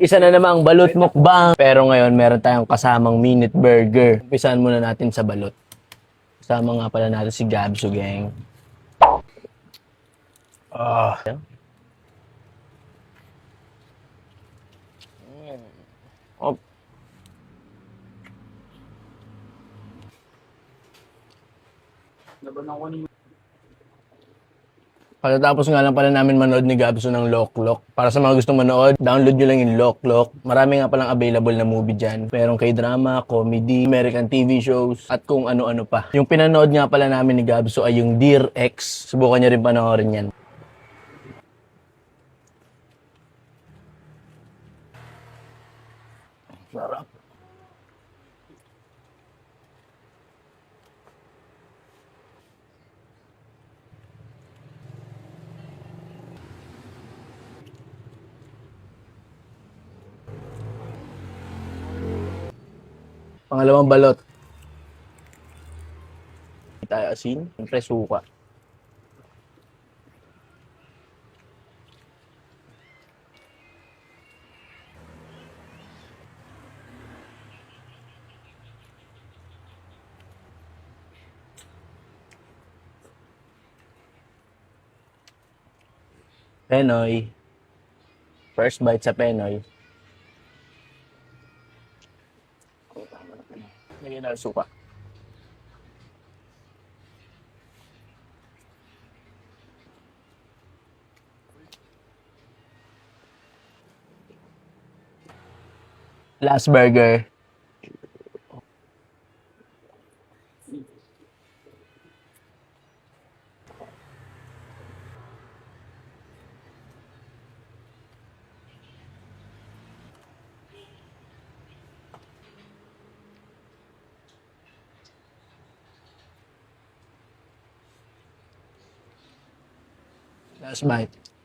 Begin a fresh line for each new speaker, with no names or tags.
Isa na namang balot mukbang. Pero ngayon, meron tayong kasamang minute burger. Umpisahan muna natin sa balot. Kasama nga pala natin si Gabso, gang. Ah. Oh. Pagkatapos nga lang pala namin manood ni Gabso ng Lock. Para sa mga gustong manood, download nyo lang yung Lock. Marami nga palang available na movie dyan. Merong K-drama, comedy, American TV shows, at kung ano-ano pa. Yung pinanood nga pala namin ni Gabso ay yung Dear Ex. Subukan nyo rin panoorin yan. Sarap. Pangalawang balot. Tayo asin, siyempre suka. Penoy. First bite sa Penoy. Lagyan na suka. Last burger. Last bite.